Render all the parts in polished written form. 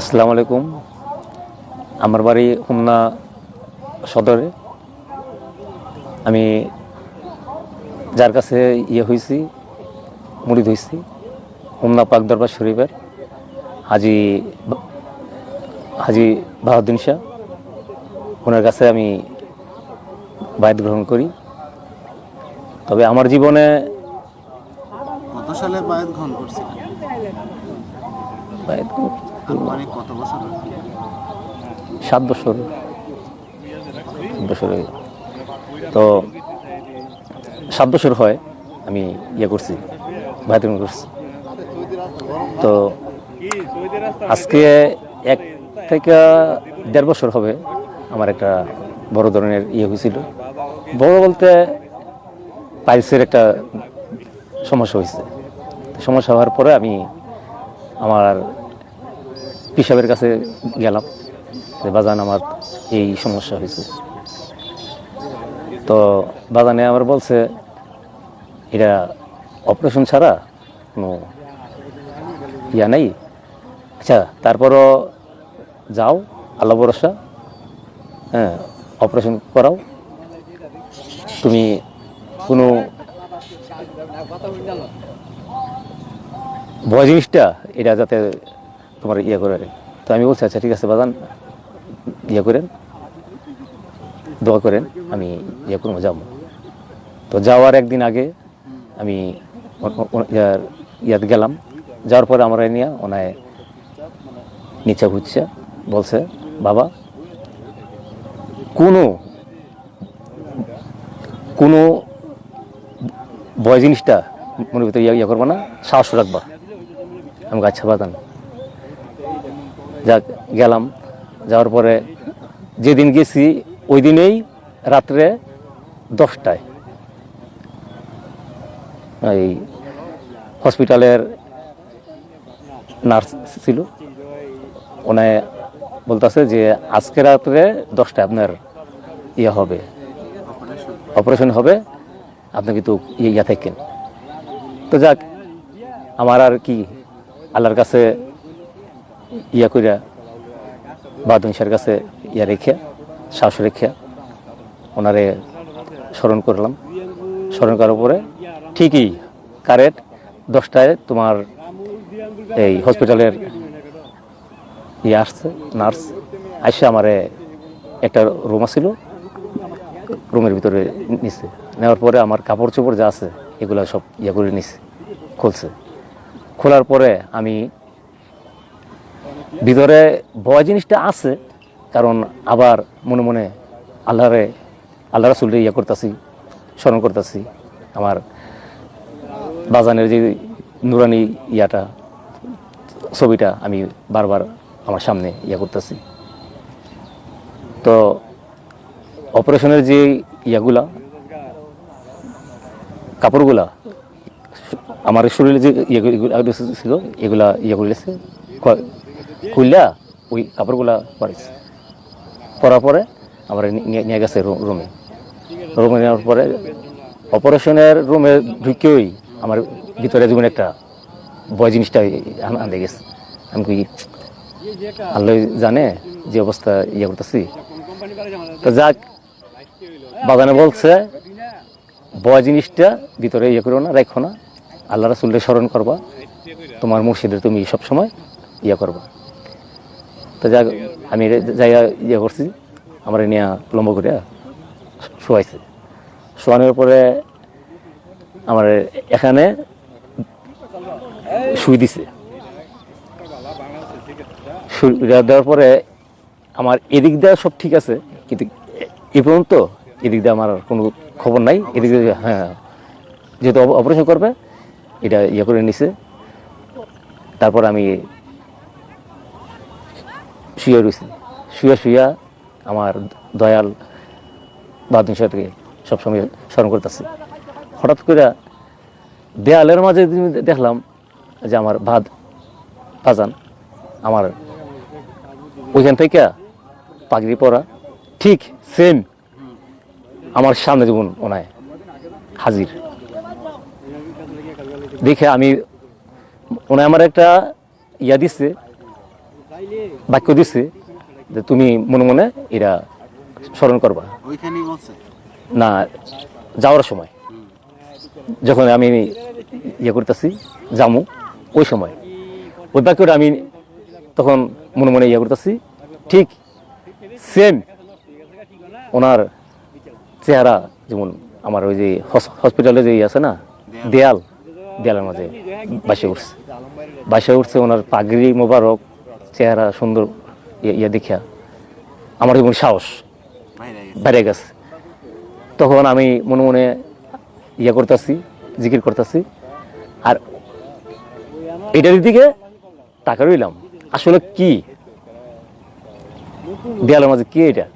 আসসালামু আলাইকুম। আমার বাড়ি হোমনা সদরে। আমি যার কাছে হয়েছি, মুরিদ হয়েছি, হোমনা পাক দরবার শরীফের হাজি হাজি বাহাউদ্দিন শাহ, ওনার কাছে আমি বায়াত গ্রহণ করি। তবে আমার জীবনে কত সালে বায়াত গ্রহণ করছিলেন? বায়াত আনুমানিক কত বছর? 7 বছর হয়ে গেল। তো 7 বছর হয় আমি করছি, বায়াত গ্রহণ করছি। তো আজকে 1 থেকে 1.5 বছর হবে আমার একটা বড় ধরনের হয়েছিল। বড় বলতে পাইলসের একটা সমস্যা হয়েছে। সমস্যা হওয়ার পরে আমি আমার পিসাবের কাছে গেলাম যে বাজান আমার এই সমস্যা হয়েছে। তো বাজানে আমার বলছে এটা অপারেশন ছাড়া কোনো নেই। আচ্ছা, তারপরও যাও, আল্লাহ ভরসা, হ্যাঁ, অপারেশন করাও। তুমি কোনো ভয় জিনিসটা এটা যাতে তোমার করে। তো আমি বলছি আচ্ছা ঠিক আছে বাজান, করেন, দোয়া করেন, আমি করবো, যাবো। তো যাওয়ার একদিন আগে আমি ইয়াতে গেলাম। যাওয়ার পরে আমরা নিয়ে ওনায় নিচে ঘুরছে, বলছে বাবা কোনো কোনো ভয় জিনিসটা মনের ভিতরে করবো না, সাহস রাখবা। আমি আচ্ছা বাদান। যাক, গেলাম। যাওয়ার পরে যেদিন গেছি ওই দিনেই রাত্রে 10টায় এই হসপিটালের নার্স ছিল, ওনায় বলতেছে যে আজকে রাত্রে 10টায় আপনার হবে, অপারেশন হবে, আপনি কিন্তু থাকেন। তো যাক, আমার আর কি, আল্লাহর কাছে কইরা বাহাউদ্দিন শাহের কাছে রেখে, সাহস রেখে ওনারে স্মরণ করলাম। স্মরণ করার পরে ঠিকই কারেক্ট 10টায় তোমার এই হসপিটালের আসছে নার্স, আইসে আমারে একটা রুম ছিল, রুমের ভিতরে নিছে। নেওয়ার পরে আমার কাপড় চোপড় যা আছে এগুলো সব করে নিছে, খুলছে। খোলার পরে আমি ভিতরে ভয় জিনিসটা আছে, কারণ আবার মনে মনে আল্লাহ রাসূলরে করতেছি, স্মরণ করতেছি। আমার বাজানের যে নুরানি ছবিটা আমি বারবার আমার সামনে করতেছি। তো অপারেশনের যে কাপড়গুলা আমার শরীরে যে ছিল এগুলা করেছে, খুললা ওই কাপড়গুলা পরেছে। পরার পরে আমার নিয়ে গেছে রুমে নেওয়ার পরে অপারেশনের রুমে ঢুকেই আমার ভিতরে যেমন একটা ভয় জিনিসটা আনতে গেছে। আমি কি আল্লাহ জানে যে অবস্থা করতেছি। তো যাক, বাগানে বলছে ভয় জিনিসটা ভিতরে করো না, রাখো না, আল্লাহ রাসূলের স্মরণ করবা, তোমার মুর্শিদের তুমি সবসময় করবা। তো যাক, আমি যাই করছি, আমার নিয়ে লম্বা করে শোয়াইছে। শোয়ানোর পরে আমার এখানে শুই দিছে। দেওয়ার পরে আমার এদিক দেওয়া সব ঠিক আছে, কিন্তু এ পর্যন্ত এদিক দিয়ে আমার কোনো খবর নাই। এদিক দিয়ে হ্যাঁ, যেহেতু অপারেশন করবে এটা করে নিছে। তারপর আমি শুয়ে রয়েছি, শুয়া আমার দয়াল বাহাউদ্দিন শাহকে সবসময় স্মরণ করতেছি। হঠাৎ করে দেয়ালের মাঝে দেখলাম যে আমার বাজান আমার ওইখান থেকে পাগড়ি পরা ঠিক সেম আমার সামনে যেমন ওনায় হাজির। দেখে আমি ওনায় আমার একটা দিচ্ছে বাক্য দিচ্ছে যে তুমি মনে মনে এরা স্মরণ করবা। ওইখানেই বলছে। না, যাওয়ার সময় যখন আমি ইয়ে করতেছি জামু, ওই সময় ওই বাক্যটা আমি তখন মনে মনে ইয়ে করতেছি, ঠিক সেম ওনার চেহারা যেমন আমার ওই যে হসপিটালে যে আছে না দেয়ালের মাঝে বাসে উঠছে ওনার পাগড়ি মোবারক, চেহারা সুন্দর, ইয়ে দেখিয়া আমার যেমন সাহস বেড়ে গেছে। তখন আমি মনে মনে ইয়ে করতেছি, জিকির করতেছি, আর এটার দিকে টাকা রইলাম আসলে কি দেয়ালের মাঝে কি এটা।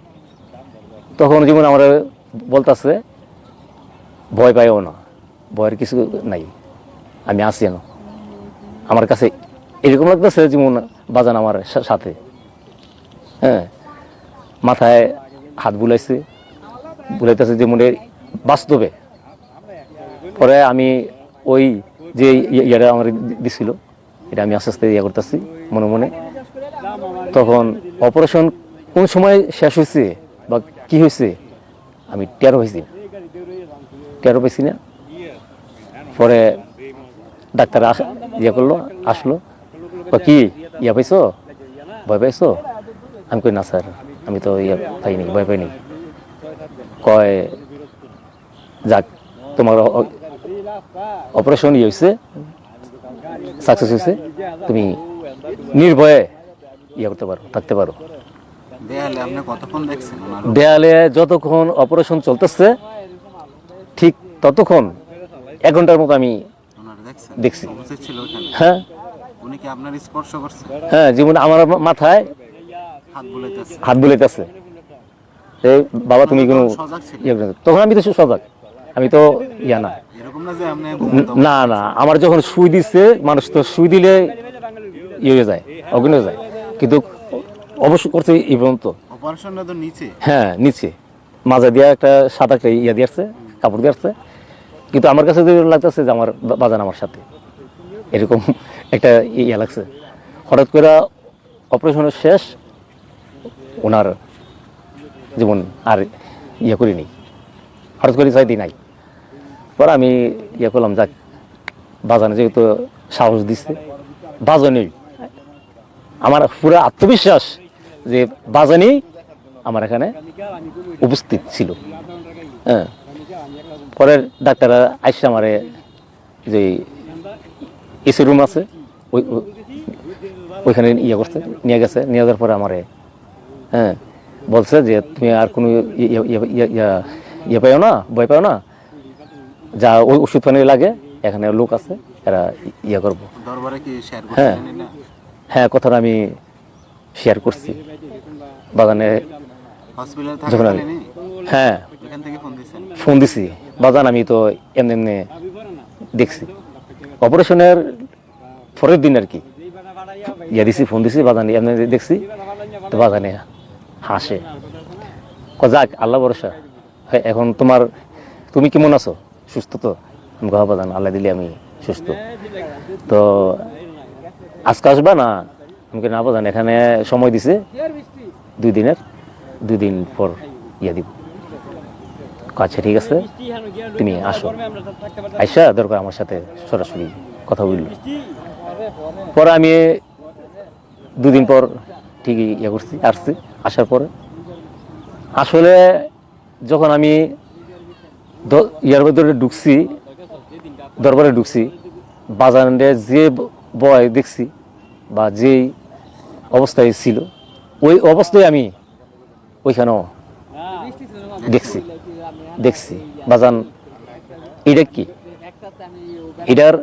তখন যেমন আমরা বলতেছে ভয় পাইও না, ভয়ের কিছু নাই, আমি আছি না। আমার কাছে এরকম লাগতেছে যেমন বাজান আমার সাথে, হ্যাঁ, মাথায় হাত বুলাইতেছে যেমন বাস্তবে। পরে আমি ওই যে ইয়েটা আমার দিছিল এটা আমি আস্তে আস্তে ইয়ে করতেছি মনে মনে। তখন অপারেশন কোন সময় শেষ হয়েছে বা কি হয়েছে আমি টেরও পাইছি না। পরে ডাক্তার ইয়ে করলো, আসলো, কি ইয়া পাইছো, ভয় পাইছো? আমি কই না স্যার, আমি তো ইয়ে পাইনি, ভয় পাইনি। কয় যাক, তোমার অপারেশন ইয়ে হয়েছে, সাকসেস হয়েছে, তুমি নির্ভয়ে ইয়ে করতে পারো, থাকতে পারো। দেয়ালে আপনি কতক্ষণ দেখছেন? দেয়ালে যতক্ষণ অপারেশন চলতেছে ঠিক ততক্ষণ 1 ঘন্টার মতো আমি দেখছি। হ্যাঁ, উনি কি আপনার স্পর্শ করছে? হ্যাঁ, যেমন আমার মাথায় হাত বুলাইতেছে, এই বাবা তুমি কোনো তখন আমি তো সজাগ, আমি তো ইয়া না, না না, আমার যখন সুই দিচ্ছে, মানুষ তো সুই দিলে ইয়ে যায়, অজ্ঞান হয়ে যায়, কিন্তু অবশ্য করছে এই পর্যন্ত। হ্যাঁ, নিচে মাজা দিয়া একটা সাদা একটা ইয়া দিয়েছে, কাপড় দিয়েছে, কিন্তু আমার কাছে লাগতেছে যে আমার বাজান আমার সাথে, এরকম একটা ইয়া লাগছে। হঠাৎ করে অপারেশনের শেষ, ওনার যেমন আর ইয়ে করিনি, হঠাৎ করে চাইতে নাই। পরে আমি ইয়ে করলাম, যাক বাজানে যেহেতু সাহস দিচ্ছে, বাজানেই আমার পুরো আত্মবিশ্বাস যে বাজানি আমার এখানে উপস্থিত ছিল। হ্যাঁ, পরের ডাক্তাররা আইসা আমারে যে এসি রুম আছে ওইখানে ইয়ে করছে, নিয়ে গেছে। নিয়ে যাওয়ার পরে আমারে হ্যাঁ বলছে যে তুমি আর কোনো ইয়ে পাও না, ভয় পাও না, যা ওই ওষুধ পানি লাগে এখানে লোক আছে, এরা ইয়ে করবো। হ্যাঁ হ্যাঁ, কথাটা আমি শেয়ার করছি বাগানে যখন আমি হ্যাঁ ফোন দিছি। বাগান আমি তো এমনি এমনি দেখছি, অপারেশনের পরের দিন আর কি ইয়া দিছি, ফোন দিছি, বাগানে এমনি দেখছি। তো বাগানে হাসে, যাক আল্লাহ ভরসা, এখন তুমি কেমন আছো, সুস্থ তো? আমি কহা বাগান আল্লাহ দিলে আমি সুস্থ। তো আজকে আসবা না? আমাকে না বাজান, এখানে সময় দিছে 2 দিনের, 2 দিন পর ইয়া দিব। আচ্ছা ঠিক আছে, তুমি আসো, আইসা দরকার আমার সাথে সরাসরি কথা বলল। পরে আমি 2 দিন পর ঠিকই ইয়ে করছি, আসছি। আসার পরে আসলে যখন আমি ইয়ার ভেতরে ঢুকছি, দরবারে ঢুকছি, বাজারে যে বয় দেখছি বা যেই অবস্থায় ছিল ওই অবস্থায় আমি ওইখানেও দেখছি বাজান এটা কি, এটার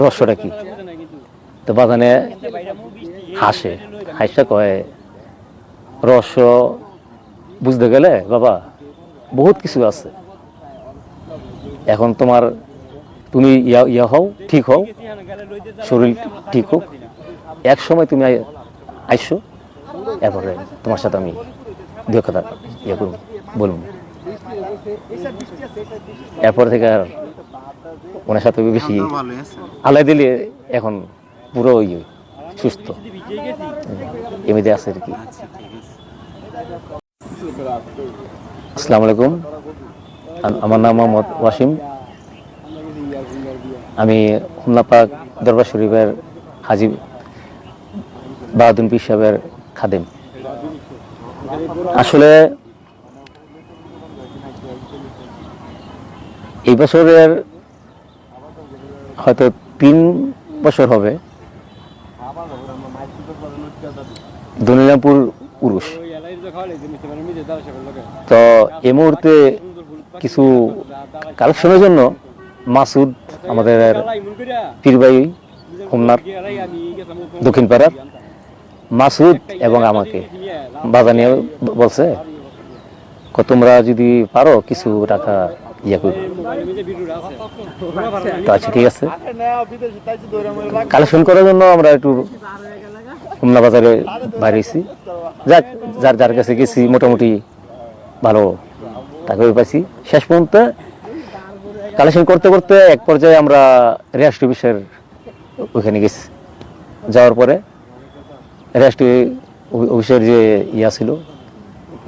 রহস্যটা কি। তো বাজানে হাসা কয় রহস্য বুঝতে গেলে বাবা বহুত কিছু আছে। এখন তুমি ইয়া হও, ঠিক হও, শরীর ঠিক হোক, এক সময় তুমি আইসো, এরপরে তোমার সাথে আমি 2 কথা ইয়ে করবো, বলবো। এরপর থেকে আর ওনার সাথে বেশি আল্লাহ দিলে এখন পুরো সুস্থ। এমনিতে আছে আর কি। আচ্ছা ঠিক আছে। আসসালামু আলাইকুম, আমার নাম মোহাম্মদ ওয়াসিম। আমি খুলনা পাক দরবার শরীফের হাজী বাহাদুর পীর সাহেবের খাদেম। আসলে এই বছরের হয়তো 3 বছর হবে দনিরামপুর উরুস। তো এই মুহূর্তে কিছু কালেকশনের জন্য মাসুদ, আমাদের পীরবাই খুলনার দক্ষিণ পাড়ার মাসুদ এবং আমাকে বাজানিয়ে বলছে, তোমরা যদি পারো কিছু টাকা ইয়ে করবে। তো আচ্ছা ঠিক আছে, কালেকশন করার জন্য আমরা একটু খুলনা বাজারে বাইরেছি। যাক, যার যার কাছে গেছি মোটামুটি ভালো টাকা পাইছি। শেষ পর্যন্ত কালেকশন করতে করতে এক পর্যায়ে আমরা রেজিস্ট্রি অফিসের ওইখানে গেছি। যাওয়ার পরে রেজিস্ট্রি অফিসের যে ইয়া ছিল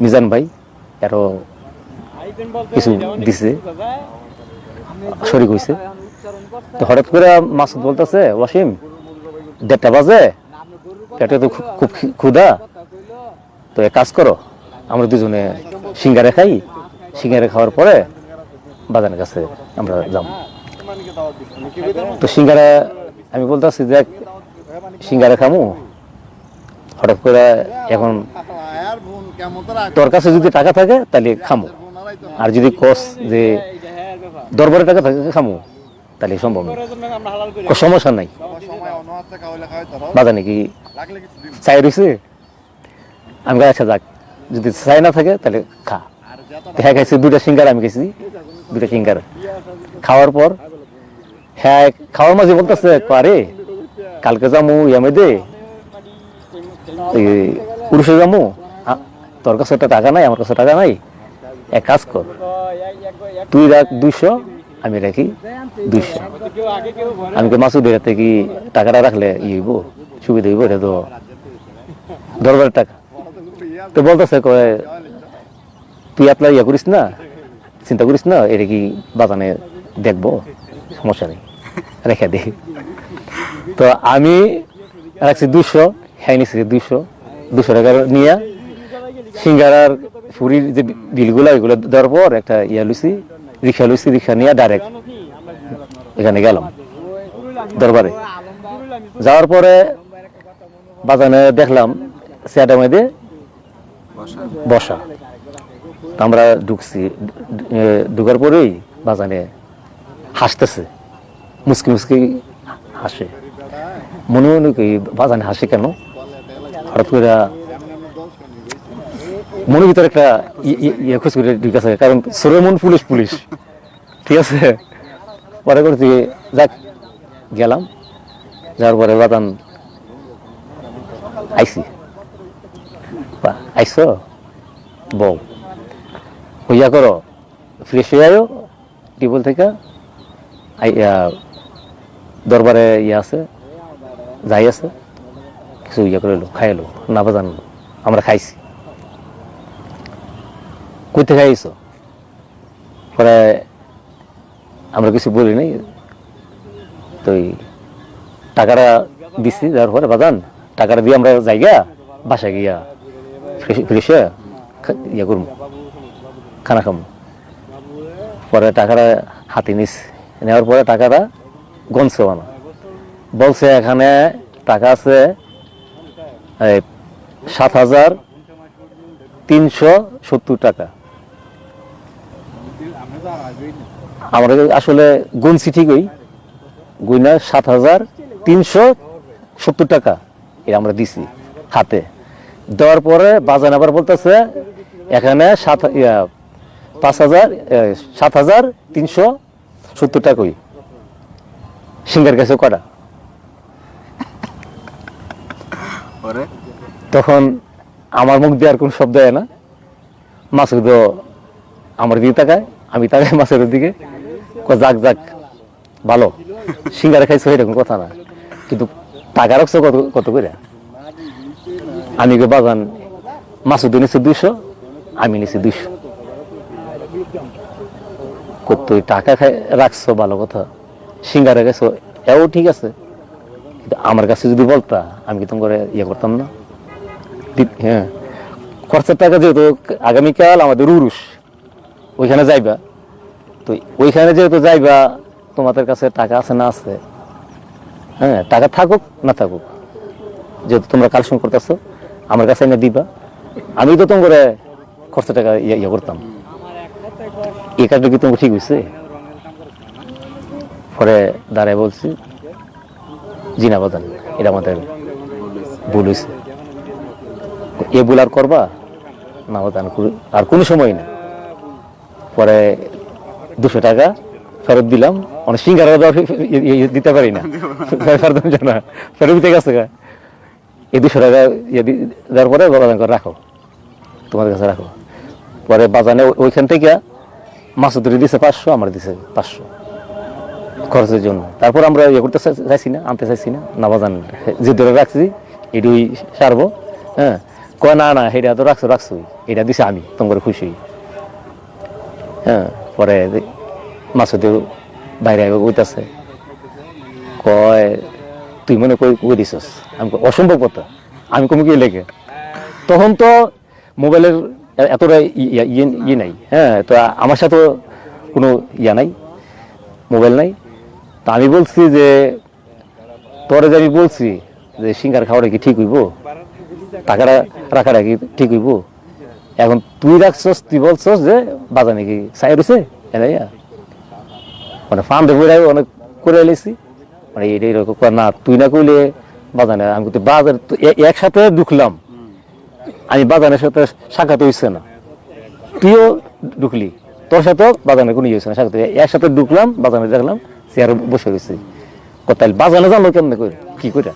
মিজান ভাই, আরো কিছু দিছে, শরিক হয়েছে। তো হঠাৎ করে মাসুদ বলতেছে, ওয়াসিম 1:30 বাজে, পেটে তো খুব ক্ষুধা, তো এক কাজ করো, আমরা দুজনে সিঙ্গারে খাই, সিঙ্গারে খাওয়ার পরে বাজারের কাছে আমরা যাব। তো সিঙ্গারা আমি বলতেছি, দেখ সিঙ্গারা খামু, হঠাৎ করে এখন তোর কাছে যদি টাকা থাকে তাহলে খামু, আর যদি কস যে দরবারে টাকা থাকে খামু তাহলে সম্ভব না। সমস্যা নাই, বাজার নাকি চাই রয়েছে। আমি আচ্ছা যাক, যদি চাই না থাকে তাহলে খা। হ্যাঁ খাইছি 2টা সিঙ্গারা, আমি খাইছি 2টা সিঙ্গারা। খাওয়ার পর হ্যাঁ খাওয়ার মাঝে বলতেছে, আরে কালকে যামু ইয়ামে দে পুরুষে যামু, তোর কাছে একটা টাকা নাই, আমার কাছে টাকা নাই, এক কাজ কর, তুই রাখ 200, আমি রাখি 200। আমি মাসুদ এর থেকে টাকাটা রাখলে ই হইব, সুবিধা হইব, এটা তো দরবারের টাকা। তো বলতেছে, তুই আপনার ইয়ে করিস না, চিন্তা করিস না, এটা কি বাজানে দেখবো, সমস্যা নেই, রেখে দে। তো আমি রাখছি 200, হ্যাঁ নিচ্ছি 200 টাকা নিয়ে সিঙ্গারার ফুরির যে বিলগুলো ওইগুলো দেওয়ার পর একটা ইয়া লুইছি, রিক্সা লুইছি, রিক্সা নিয়ে ডাইরেক্ট এখানে গেলাম দরবারে। যাওয়ার পরে বাজানে দেখলাম চেয়ারটার মধ্যে বসা। আমরা ঢুকছি, ঢুকার পরেই বাজানে হাসতেছে, মুসকি মুসকি হাসে। মনে মনে কি বাজানে হাসে কেন, হঠাৎ করে মনের ভিতরে একটা ইয়ে খোঁজ করে ঢুকেছে, কারণ সোরে মন পুলিশ পুলিশ, ঠিক আছে। পরে করতে যাক গেলাম, যাওয়ার পরে বাদান আইস বউ হইয়া করো, ফ্রেশ হয়ে আয়ো টিউবওয়েল থেকে, দরবারে ইয়ে আছে, যাই আছে, কিছু ইয়ে করে এলো, খাই এলো না বাজান, আমরা খাইছি। কই থেকে খাইছো? পরে আমরা কিছু বলি নাই, তো টাকাটা দিচ্ছি। যার পরে বাজান টাকাটা দিয়ে আমরা যাইগা বাসায় গিয়া ফ্রেশ ইয়ে করবো, খানা খাবো। পরে টাকাটা হাতে নিস, নেওয়ার পরে টাকাটা গনছে না, বলছে এখানে টাকা আছে 7,370 টাকা। আমরা আসলে গুনছি ঠিকই, গুইনা 7,370 টাকা এটা আমরা দিছি হাতে। দেওয়ার পরে বাজান আবার বলতেছে এখানে 7,370 টাকাই। সিঙ্গার কাছে কটা? তখন আমার মুখ দিয়ে আর কোন শব্দ হয় না। মাসুদ আমার দিকে তাকায়, আমি তাকাই মাসুদের দিকে, যাক যাক ভালো সিঙ্গারা খাইছো, এরকম কথা না, কিন্তু টাকা রাখছো কত কত করে? আমি গে বাজান মাসুদ নিচ্ছে 200, আমি নিছি 200। তুই টাকা রাখছো ভালো কথা, সিঙ্গারে গেছো এও ঠিক আছে, কিন্তু আমার কাছে যদি বলতা আমি কি তোমার ইয়ে করতাম না। হ্যাঁ, খরচের টাকা যেহেতু আগামীকাল আমাদের উরুষ, ওইখানে যাইবা, তো ওইখানে যেহেতু যাইবা তোমাদের কাছে টাকা আছে না আছে, হ্যাঁ টাকা থাকুক না থাকুক, যেহেতু তোমরা কালেকশন করতেছো আমার কাছে এনে দিবা, আমি তো তোমার খরচের টাকা ইয়ে করতাম। এই কাজটা কি তোমার ঠিক হয়েছে? পরে দাঁড়ায় বলছি, জি না বাদান, এটা আমাদের ভুল হয়েছে, এ ভুল আর করবা না বাদান, আর কোনো সময় না। পরে 200 টাকা ফেরত দিলাম, অনেক সিঙ্গারা দিতে পারি না, ফেরত দিতে গেছে। এই 200 টাকা দেওয়ার পরে বাজান করে রাখো, তোমাদের কাছে রাখো। পরে বাজানে ওইখান থেকে মাসুদুরি দিছে 500, আমার দিছে 500 খরচের জন্য। তারপর আমরা ইয়ে করতে চাইছি না, আনতে চাইছি না, না বাজান যে ধরে রাখছি এটুই সারবো। হ্যাঁ, কয় না না এটা তো রাখছোই, এটা দিছে আমি তোমার খুশি। হ্যাঁ, পরে মাসুদের বাইরে কইতাছে, কয় তুই মনে কই দিছস? আমি অসম্ভব কথা, আমি কমে কি লেগে, তখন তো মোবাইলের এতটা ইয়ে নাই। হ্যাঁ, তো আমার সাথে কোনো ইয়া নাই, মোবাইল নাই। তা আমি বলছি যে তোরে যে আমি বলছি যে সিঙ্গার খাওয়াটা কি ঠিক হইব, টাকাটা রাখাটা কি ঠিক হইব? এখন তুই রাখছস, তুই বলছস যে বাজার নাকি চাই রয়েছে, মানে ফান্ডে বইরাই অনেক করে এলেছি, মানে এইরকম না তুই না কইলে বাজানে, আমি বাজার একসাথে ঢুকলাম, আমি বাজানের সাথে সাক্ষাৎ হয়েছে না, তুইও ঢুকলি, তোর সাথেও বাজানের কোনো ইয়ে হয়েছে না, সাক্ষাৎ একসাথে ঢুকলাম, বাজানে দেখলাম চেয়ারে বসে রয়েছে। তাহলে বাজানে জানো কেমনে করে কি করে,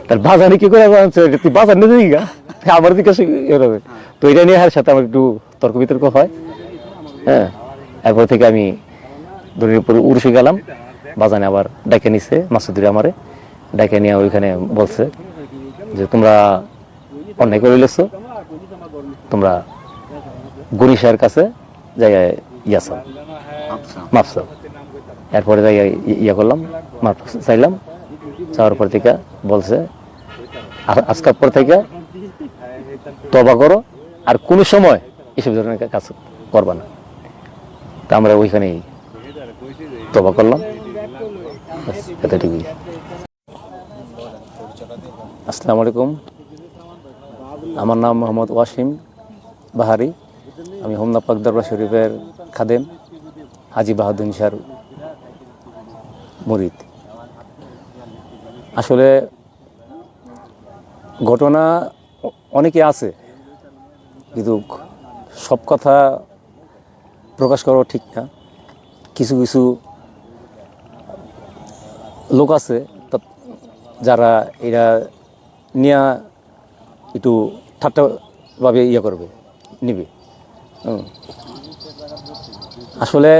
তাহলে বাজানে কি করে তুই বাজার নিয়ে যাবি গা, আমার দিকে এভাবে। তো এটা নিয়ে হার সাথে আমার একটু তর্ক বিতর্ক হয়। হ্যাঁ, এরপর থেকে আমি দড়ির উপরে উড়ে গেলাম, বাজানে আবার ডাকে নিছে, মাসুদুরি আমারে ডাকে নিয়ে ওইখানে বলছে যে তোমরা অন্যায় করে লেছো, তোমরা গরিষার কাছে জায়গায় ইয়াসাও মাফ চাও। এরপরে জায়গায় ইয়া করলাম, মাফ চাইলাম, চাওয়ার পর থেকে বলছে আজকের পর থেকে তওবা করো, আর কোনো সময় এসব ধরনের কাজ করবা না। তা আমরা ওইখানেই তওবা করলাম, এতটুকুই। আসসালামু আলাইকুম, আমার নাম মোহাম্মদ ওয়াসিম বাহারি, আমি হোমনা পাক দরবার শরীফের খাদেম, হাজি বাহাদুর শাহর মুরিদ। আসলে ঘটনা অনেকে আছে, কিন্তু সব কথা প্রকাশ করা ঠিক না। কিছু কিছু লোক আছে যারা এরা নিয়ে একটু ঠাট্টাভাবে ইয়ে করবে, নিবে। আসলে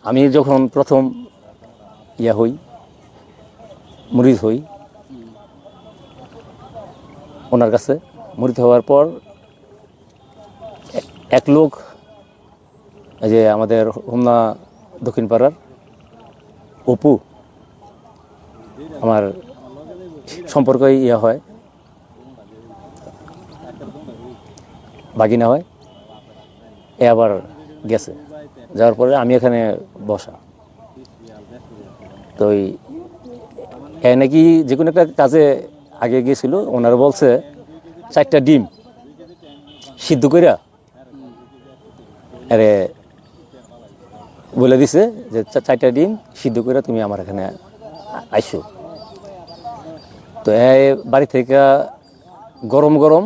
আমি যখন প্রথম ইয়া হই, মুরিদ হই ওনার কাছে, মুরিদ হওয়ার পর এক লোক, এই যে আমাদের হোমনা দক্ষিণ পাড়ার অপু, আমার সম্পর্ক ইয়া হয়, বাগিনা হয়, এ আবার গেছে, যাওয়ার পরে আমি এখানে বসা। তো এ নাকি যে কোনো একটা কাজে আগে গিয়েছিল, ওনারা বলছে 4টা ডিম সিদ্ধ কইরা আরে বলে দিছে যে 4টা ডিম সিদ্ধ করে তুমি আমার এখানে আইসো। তো এই বাড়ি থেকে গরম গরম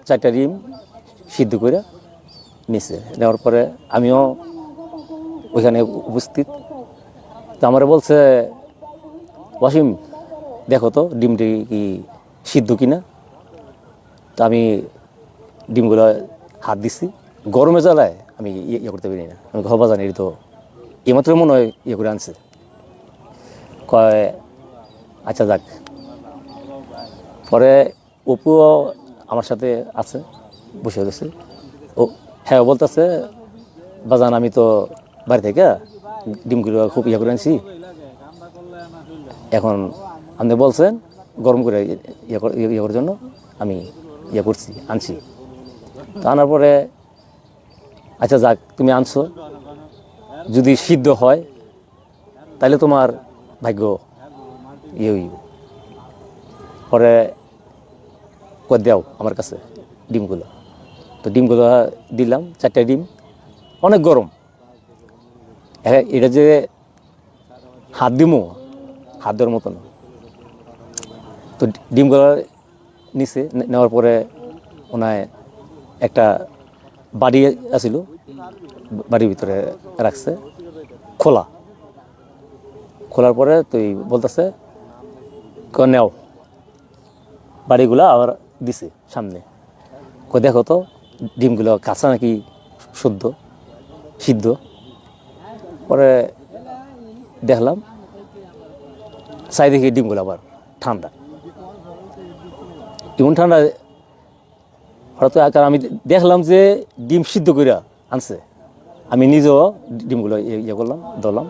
4টা ডিম সিদ্ধ করে নিছে, নেওয়ার পরে আমিও ওইখানে উপস্থিত। তো আমার বলছে, ওয়াসিম দেখো তো ডিমটি কি সিদ্ধ কিনা। তো আমি ডিমগুলো হাত দিচ্ছি, গরমে জ্বালায় আমি ইয়ে করতে পারি না, আমি ঘর বাজানি তো এইমাত্র মনে হয় ইয়ে করে আনছে। কয় আচ্ছা যাক। পরে অপু আমার সাথে আছে, বসে রয়েছে। ও হ্যাঁ, ও বলতেছে বাজান আমি তো বাড়ি থেকে ডিমগুলো খুব ইয়ে করে আনছি, এখন আপনি বলছেন গরম করে ইয়ে করার জন্য আমি ইয়ে করছি, আনছি। তো আনার পরে আচ্ছা যাক, তুমি আনছো, যদি সিদ্ধ হয় তাহলে তোমার ভাগ্য ইয়ে হইব। পরে করে দাও আমার কাছে ডিমগুলো। তো ডিমগুলো দিলাম, 4টা ডিম, অনেক গরম। এটা যে হাত দিমো, হাত দেওয়ার মতন। তো ডিমগুলো নিচে নেওয়ার পরে ওনায় একটা বাড়ি আছিল, বাড়ির ভিতরে রাখছে খোলা। খোলার পরে তুই বলতেছে নেও, বাড়িগুলো আবার দিছে সামনে। দেখো তো ডিমগুলো কাঁচা নাকি সিদ্ধ। পরে দেখলাম, চাই দেখি ডিমগুলো আবার ঠান্ডা, এমন ঠান্ডা। হয়তো কারণ আমি দেখলাম যে ডিম সিদ্ধ করে আনছে, আমি নিজেও ডিমগুলো ইয়ে করলাম,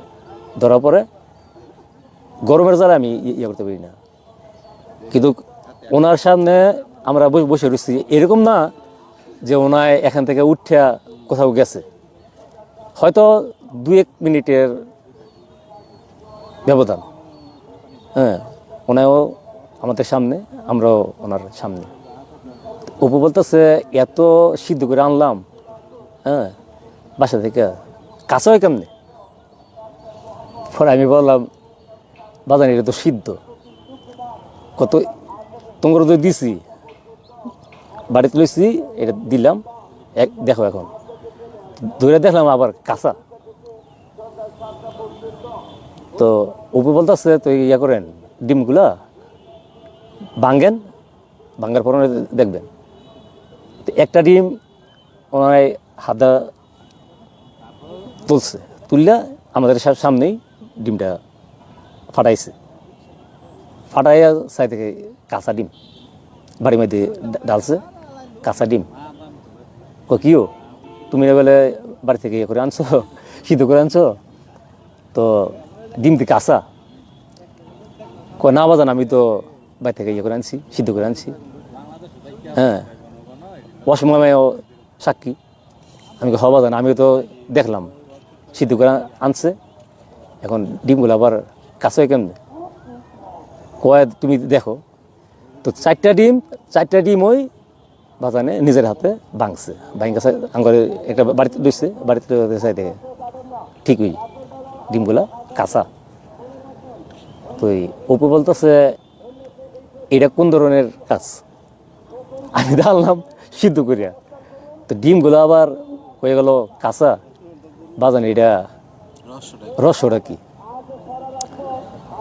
ধরার পরে গরমের জ্বালা আমি ইয়ে করতে পারি না। কিন্তু ওনার সামনে আমরা বসে রয়েছি, এরকম না যে ওনায় এখান থেকে উঠিয়া কোথাও গেছে, হয়তো 2-1 মিনিটের ব্যবধান। হ্যাঁ, ওনায়ও আমাদের সামনে, আমরাও ওনার সামনে। অপু বলতেছে এত সিদ্ধ করে আনলাম, হ্যাঁ, বাসা থেকে, কাঁচা হয় কেমনে? পরে আমি বললাম বাজান এটা তো সিদ্ধ, কত তোমার তো দিছি, বাড়িতে লইছি, এটা দিলাম, দেখো এখন ধরে দেখলাম আবার কাঁচা। তো অপু বলতেছে তো ইয়া করেন, ডিমগুলা ভাঙ্গার পর দেখবেন। তো একটা ডিম ওনার হাতে তুললে আমাদের সামনেই ডিমটা ফাটাইছে, ফাটাইয়া সাই থেকে কাঁচা ডিম বাড়ির মধ্যে ডালছে, কাঁচা ডিম। কিও তুমি বলে বাড়ি থেকে ইয়ে করে আনছো, সিদ্ধ করে আনছো, তো ডিম দিয়ে কাঁচা? না বাজান আমি তো বাড়ি থেকে ইয়ে করে আনছি, সিদ্ধ করে আনছি। হ্যাঁ, অসময়ও সাক্ষী। আমি বাজান আমিও তো দেখলাম সিদ্ধ করে আনছে, এখন ডিমগুলো আবার কাঁচা হয় কেমনে? তুমি দেখো। তো 4টা ডিম ওই বাজানে নিজের হাতে ভাঙছে, কাছে আঙ্গরে একটা বাড়িতে দিচ্ছে, বাড়িতে চাই দেখে ঠিকই ডিমগুলা কাঁচা। তো অপু বলতেছে এটা কোন ধরনের কাজ? আমি জানলাম সিদ্ধ করিয়া, তো ডিমগুলো আবার হয়ে গেল কাঁচা। বাজান এটা রহস্যটা কি?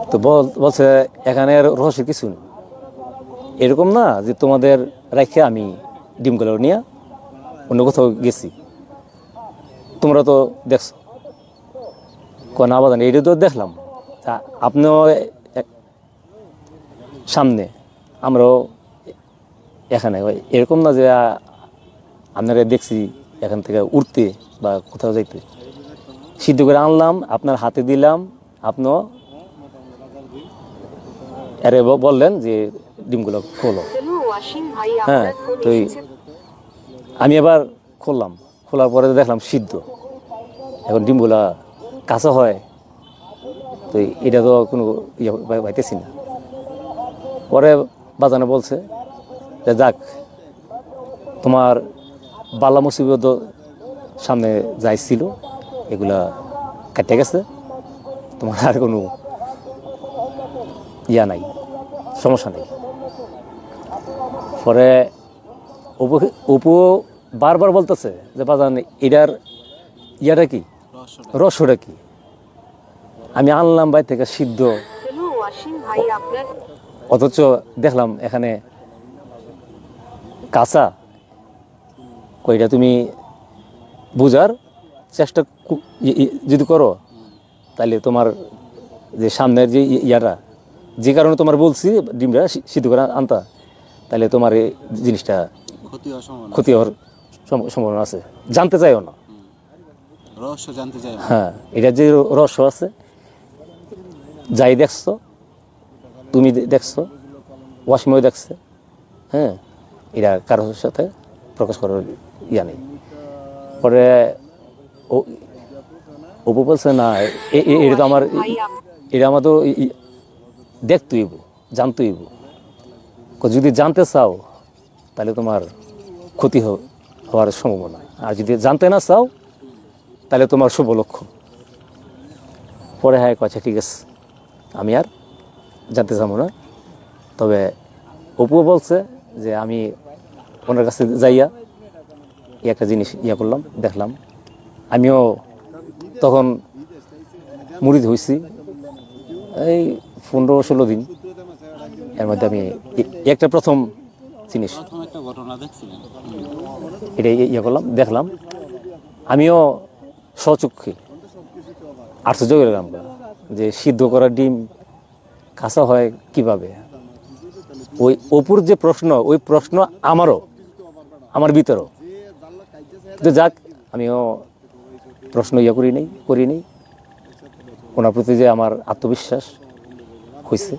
তো বলছে এখানে রহস্য কিছু নেই, এরকম না যে তোমাদের রেখে আমি ডিমগুলো নিয়ে অন্য কোথাও গেছি, তোমরা তো দেখছো। না বাজান এটা তো দেখলাম, আপনিও সামনে, আমরাও এখানে, এরকম না যে আপনারা দেখছি এখান থেকে উঠতে বা কোথাও যাইতে। সিদ্ধ করে আনলাম, আপনার হাতে দিলাম, আপনিও আরে বললেন যে ডিমগুলো খোলো। হ্যাঁ, তো আমি এবার খুললাম, খোলার পরে দেখলাম সিদ্ধ। এখন ডিমগুলা কাঁচা হয়, তো এটা তো কোনো ইয়ে পাইতেছি না। পরে বাজানে বলছে যে যাক, তোমার বালা মুসিবত সামনে যাইছিল এগুলা কেটে গেছে, তোমার আর কোনো ইয়া নাই, সমস্যা নেই। পরে অপু বারবার বলতেছে যে বাজান এটার ইয়াটা কি, রসটা কি? আমি আনলাম বাইরে থেকে সিদ্ধ, অথচ দেখলাম এখানে কাঁচা। কইটা তুমি বুঝার চেষ্টা যদি করো, তাহলে তোমার যে সামনের যে ইয়াটা, যে কারণে তোমার বলছি ডিমটা সিদ্ধ করে আনতা, তাহলে তোমার এই জিনিসটা ক্ষতি হওয়ার সম্ভাবনা ক্ষতি হওয়ার সম্ভাবনা আছে, জানতে চাইও না। রহস্য জানতে চাই না। হ্যাঁ, এটা যে রহস্য আছে, যাই দেখছো, তুমি দেখছো, ওয়াসময় দেখছে, হ্যাঁ, এটা কারোর সাথে প্রকাশ করার ইয়া নেই। পরে অপু বলছে না, এটা তো আমার, এটা আমার তো দেখতেই জানতেই। যদি জানতে চাও তাহলে তোমার ক্ষতি হওয়ার সম্ভাবনা, আর যদি জানতে না চাও তাহলে তোমার শুভ লক্ষণ। পরে হ্যাঁ আচ্ছা ঠিক আছে, আমি আর জানতে চাবো না। তবে অপুও বলছে যে আমি ওনার কাছে যাইয়া একটা জিনিস ইয়া করলাম, দেখলাম। আমিও তখন মুরিদ হয়েছি এই 15-16 দিন। এর মধ্যে আমি একটা প্রথম জিনিস প্রথম একটা ঘটনা দেখছিলেন। এটা ইয়ে করলাম, দেখলাম। আমিও স্বচক্ষে আশ্চর্য হয়ে গেলাম যে সিদ্ধ করা ডিম কাঁচা হয় কিভাবে। ওই অপুর যে প্রশ্ন, ওই প্রশ্ন আমার ভিতরও। কিন্তু যাক, আমিও প্রশ্ন ইয়ে করিনি। ওনার প্রতি যে আমার আত্মবিশ্বাস হয়েছে,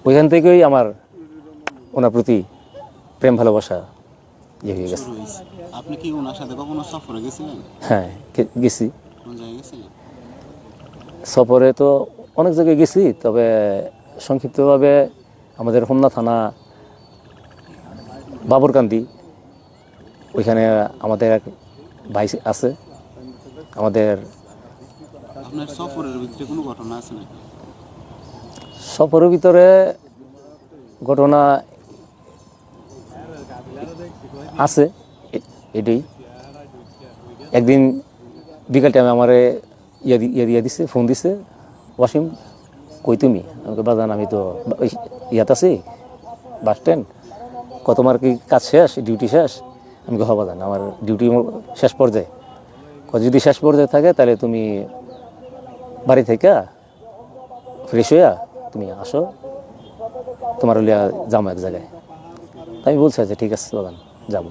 ওইখান থেকেই আমার ওনার প্রতি প্রেম ভালোবাসা ইয়ে হয়ে গেছে। শুরু হয়েছে। আপনি কি ওনার সাথে কখনো সফরে গেছিলেন? হ্যাঁ, গেছি। কোন জায়গায় গেছিলেন? সফরে তো অনেক জায়গায় গেছি, তবে সংক্ষিপ্তভাবে আমাদের হোমনা থানা বাবরকান্দি, ওইখানে আমাদের এক ভাই আছে। আমাদের আপনার সফরের ভিতরে কোনো ঘটনা আছে নাকি? সফরের ভিতরে ঘটনা আছে, এটাই। একদিন বিকাল টাইমে আমার ইয়া দিছে, ফোন দিছে, ওয়াসিম কই তুমি? আমাকে বাজান আমি তো ইয়াত আছি, বাস স্ট্যান্ড। তোমার কি কাজ শেষ, ডিউটি শেষ? আমি হ বাজান আমার ডিউটি শেষ পর্যায়ে। যদি শেষ পর্যায়ে থাকে তাহলে তুমি বাড়ি থেকে ফ্রেশ হইয়া তুমি আসো, তোমার লিয়া যাবো এক জায়গায়। তাই আমি বলছি আচ্ছা ঠিক আছে বাগান, যাবো।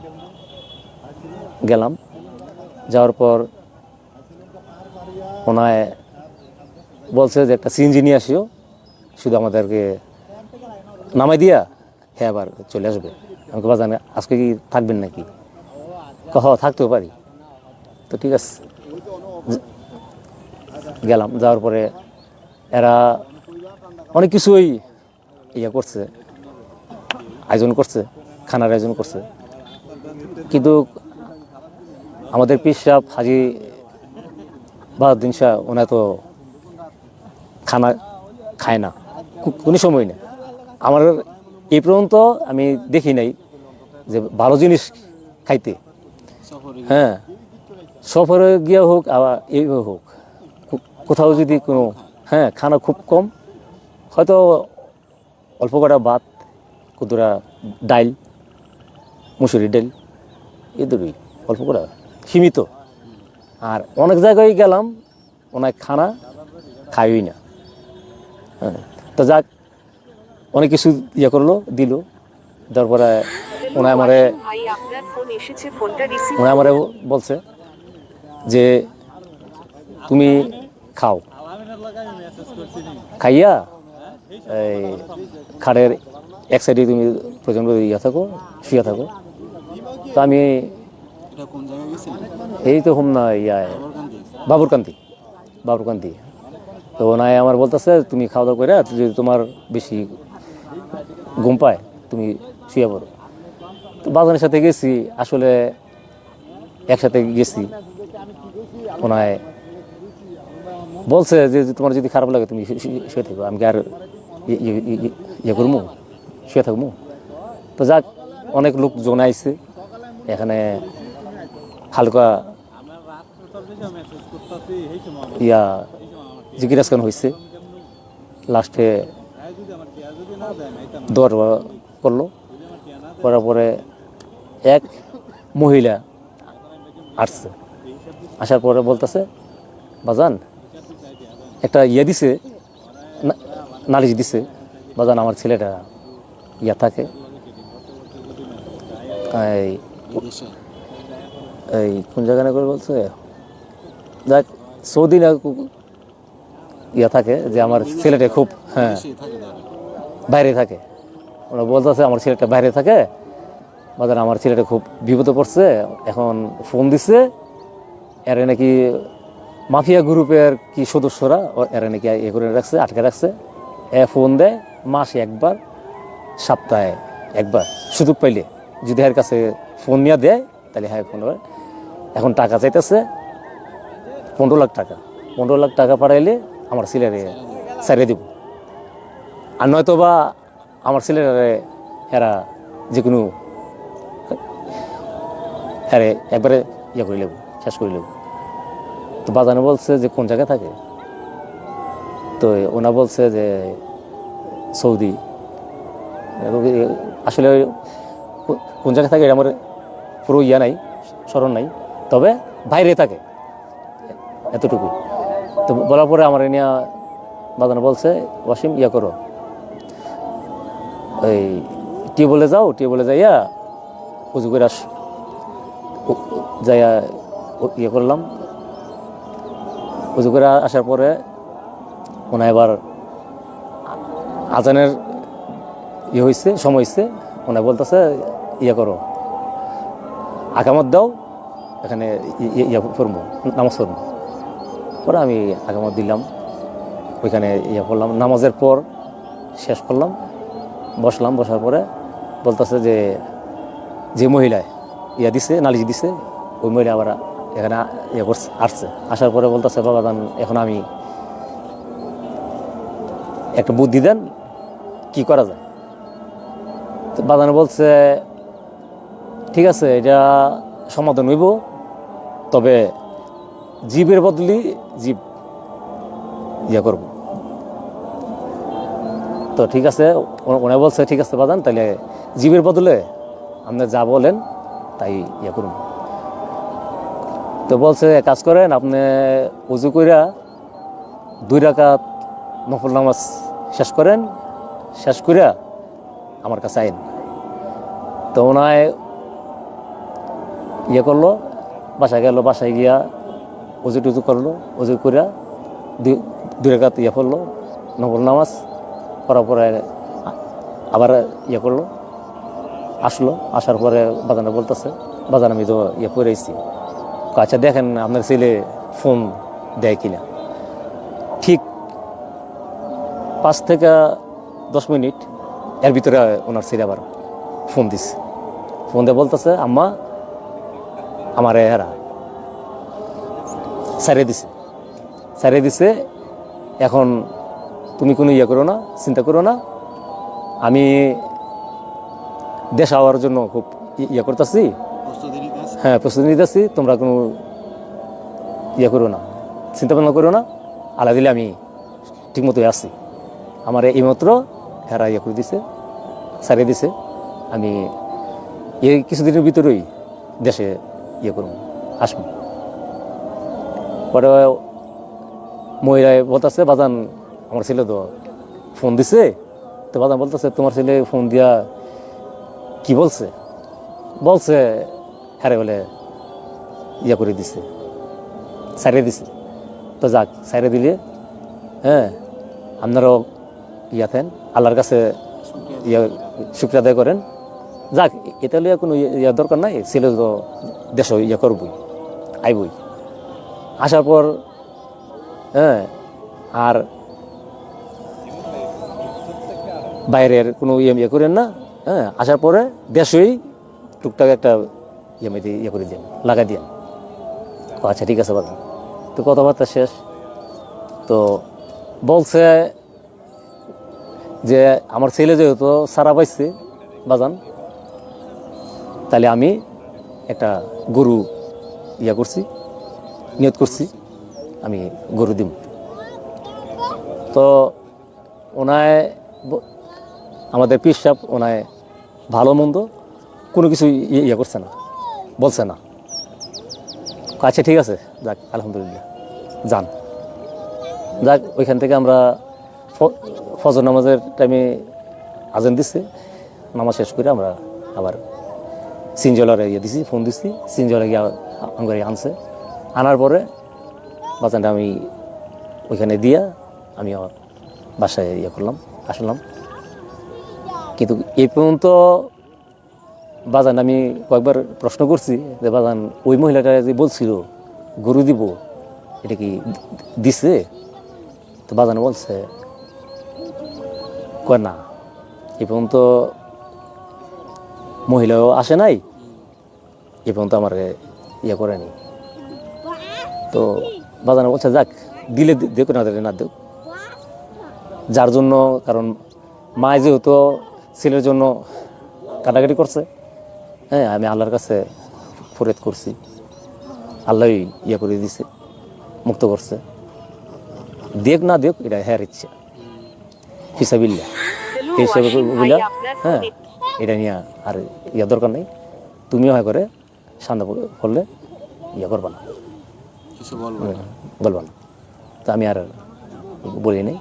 গেলাম, যাওয়ার পর ওনায় বলছে যে একটা সিএনজি নিয়ে আসিও, শুধু আমাদেরকে নামাই দিয়া হ্যাঁ আবার চলে আসবে। আমাকে বাজান আজকে কি থাকবেন নাকি? থাকতেও পারি। তো ঠিক আছে, গেলাম। যাওয়ার পরে এরা অনেক কিছুই ইয়ে করছে, আয়োজন করছে, খানার আয়োজন করছে। কিন্তু আমাদের পীর সাহেব হাজি বাহাউদ্দিন শাহ ওনা তো খানা খায় না, কোনো সময় না। আমার এই পর্যন্ত আমি দেখি নাই যে ভালো জিনিস খাইতে। সফরে হ্যাঁ, সফরে গিয়ে হোক আবার এইভাবে হোক, কোথাও যদি কোনো হ্যাঁ খানা খুব কম, হয়তো অল্প কটা ভাত, কতটা ডাইল, মুসুরি ডাইল, এই দুটোই অল্প কটা সীমিত। আর অনেক জায়গায় গেলাম ওনার খানা খাইই না। হ্যাঁ, তো যাক, অনেক কিছু ইয়ে করলো, দিল। তারপরে ওনায় আমারে বলছে যে তুমি খাও, খাইয়া এই খাড়ের এক সাইডে তুমি প্রচণ্ড ইয়ে থাকো, শুয়ে থাকো। তো আমি এটা কোন জায়গায় গেছিলেন? এই তো হোমনা ইয়ায় বাবরকান্দি। বাবরকান্দি। তো ওনায় আমার বলতেছে তুমি খাওয়া দাওয়া করে যদি তোমার বেশি ঘুম পায় তুমি শুয়ে পড়ো। তো বাজানের সাথে গেছি, আসলে একসাথে গেছি। ওনায় বলছে যে তোমার যদি খারাপ লাগে তুমি শুয়ে থাকো, আমি আর ইয়ে করবো, শুয়ে থাকবো। তো যাক, অনেক লোক জনাইছে এখানে, হালকা ইয়া জিজ্ঞাসা হয়েছে। লাস্টে দর করলো, করার পরে এক মহিলা আসছে। আসার পরে বলতেছে বাজান একটা ইয়ে দিছে, নালিশ দিছে, বাজান আমার ছেলেটা ইয়া থাকে, এই বিদেশে এই কোন জায়গায় না করে বলছে, যাক সৌদি না ইয়া থাকে যে আমার ছেলেটা খুব, হ্যাঁ বিদেশেই থাকে তারা। বাইরে থাকে। ওরা বলতেছে আমার ছেলেটা বাইরে থাকে, বাজার আমার ছেলেটা খুব বিপদে পড়ছে, এখন ফোন দিচ্ছে, এরা নাকি মাফিয়া গ্রুপের কি সদস্যরা এরা নাকি এ করে রাখছে, আটকে রাখছে। ফোন দেয় মাসে একবার, সপ্তাহে একবার, সুযোগ পাইলে যদি এর কাছে ফোন নিয়ে দেয় তাহলে হ্যাঁ ফোন হবে। এখন টাকা চাইতেছে 15 লাখ টাকা, 15 লাখ টাকা পাঠাইলে আমার ছেলেরে ছাড়িয়ে দিব, আর নয়তো বা আমার ছেলেরে এরা যে কোনো হ্যাঁ একবারে ইয়ে করে নেব, শেষ করে নেব। তো বাজানো বলছে যে কোন জায়গায় থাকে, তো ওনা বলছে যে সৌদি। আসলে কোন জায়গায় থাকে এটা আমার পুরো ইয়া নাই, স্মরণ নাই, তবে বাইরে থাকে এতটুকু। তো বলার পরে আমার নিয়ে বাজানো বলছে ওয়াসিম ইয়া করো, ওই টিউবওয়েলে যাও, টিউবওয়েলে যাইয়া উজু করে আস। যাইয়া ইয়ে করলাম, উজু করে আসার পরে ওনা এবার আজানের ইয়ে হয়েছে, সময় হয়েছে, ওনা বলতেছে ইয়ে করো, আকামত দাও, এখানে ইয়া পড়বো, নামাজ পড়বো। পরে আমি আকামত দিলাম, ওইখানে ইয়ে করলাম, নামাজের পর শেষ করলাম, বসলাম। বসার পরে বলতেছে যে মহিলায় ইয়া দিছে, নালিশ দিছে, ওই মহিলা আবার এখানে ইয়ে করছে, আসছে। আসার পরে বলতেছে বাবা দান এখন আমি একটা বুদ্ধি দেন, কি করা যায়। তো বাদানে বলছে ঠিক আছে, এটা সমাধান হইব, তবে জীবের বদলি জীব ইয়া করব। তো ঠিক আছে, ওনারা বলছে ঠিক আছে বাদান, তাহলে জীবের বদলে আপনি যা বলেন তাই ইয়া করুন। তো বলছে কাজ করেন, আপনি উজু কইরা 2 রাকাত নফল নামাজ শেষ করেন, শেষ কইরা আমার কাছে আইন। তো ওনায় ইয়ে করলো, বাসায় গেল, বাসায় গিয়া উজু টুজু করলো, উজু কইরা 2 রাকাত ইয়ে করলো নফল নামাজ, করার পরে আবার ইয়ে করলো, আসলো। আসার পরে বাজানে বলতেছে বাজান আমি তো ইয়ে করে এসেছি। আচ্ছা দেখেন আপনার ছেলে ফোন দেয় কিনা। ঠিক 5 থেকে 10 মিনিট এর ভিতরে ওনার ছেলে আবার ফোন দিচ্ছে। ফোন দিয়ে বলতেছে আম্মা আমার হেরা সারিয়ে দিছে, এখন তুমি কোনো ইয়ে করো না, চিন্তা করো না, আমি দেশ হওয়ার জন্য খুব ইয়ে করতেছি, প্রস্তুতি নিতে আছে। হ্যাঁ প্রস্তুতি নিতেছি, তোমরা কোনো ইয়ে করো না, চিন্তা ভাবনা করো না, আল্লাহ দিলে আমি ঠিক মতোই আসছি। আমার এইমাত্র হেরা ইয়ে করে দিছে, সারিয়ে দিছে, আমি এই কিছুদিনের ভিতরেই দেশে ইয়ে করবো, আসবো। পরে মহিলায় বলতেছে বাজান আমার ছেলে তো ফোন দিছে, তো বাজান বলতেছে তোমার ছেলে ফোন দিয়া কি বলছে? বলছে হ্যাঁ বলে ইয়ে করে দিছে, সারিয়ে দিছে। তো যাক সারিয়ে দিলে, হ্যাঁ আপনারাও ইয়া থেন, আল্লাহর কাছে ইয়া শুক্রিয়া আদায় করেন। যাক এটা লিয়ে কোনো ইয়া দরকার নাই, ছেলে তো দেশ ইয়ে করবই, আইবই। আসার পর হ্যাঁ আর বাইরের কোনো ইয়ে করেন না, হ্যাঁ আসার পরে দেশই টুকটাক একটা ইয়ে ইয়ে করে দিন, লাগাই দিন। আচ্ছা ঠিক আছে বাজান। তো কথাবার্তা শেষ। তো বলছে যে আমার ছেলে যেহেতু সারা পাইছে বাজান, তাহলে আমি একটা গরু ইয়া করছি, নিয়ত করছি আমি গরু দিব। তো ওনায় আমাদের পীর সাহেব ওনায় ভালো মন্দ কোনো কিছু ইয়ে করছে না, বলছে না। আচ্ছা ঠিক আছে, যাক আলহামদুলিল্লাহ যান। যাক ওইখান থেকে আমরা ফজর নামাজের টাইমে আজান দিচ্ছে, নামাজ শেষ করে আমরা আবার সিনজলারে ইয়ে দিছি, ফোন দিছি, সিনজলা গিয়ে আমার আনছে। আনার পরে বাজানটা আমি ওইখানে দিয়া আমি আমার বাসায় ইয়ে করলাম, আসলাম। কিন্তু এই পর্যন্ত বাজান আমি কয়েকবার প্রশ্ন করছি যে বাজান ওই মহিলাটা যে বলছিল গরু দিব, এটা কি দিছে? তো বাজান বলছে কয় না, এই পর্যন্ত মহিলাও আসে নাই, এ পর্যন্ত আমার ইয়ে করেনি। তো বাজানো বলছে যাক, দিলে দেখো না দিলে না দেখ, যার জন্য, কারণ মায় যেহেতু ছেলের জন্য কাটাকাটি করছে, হ্যাঁ আমি আল্লাহর কাছে ফরিয়াদ করছি, আল্লাহই ইয়ে করে দিছে, মুক্ত করছে। দেখ না দেখ এটা হ্যার ইচ্ছা, ফিসাবিল্লা এই হিসাবে বুঝলা। হ্যাঁ এটা নিয়ে আর ইয়া দরকার নেই, তুমিও হয় করে সামনে করলে ইয়া করবা না, কিছু বলবো না। বলবা না। তো আমি আর বলি নাই।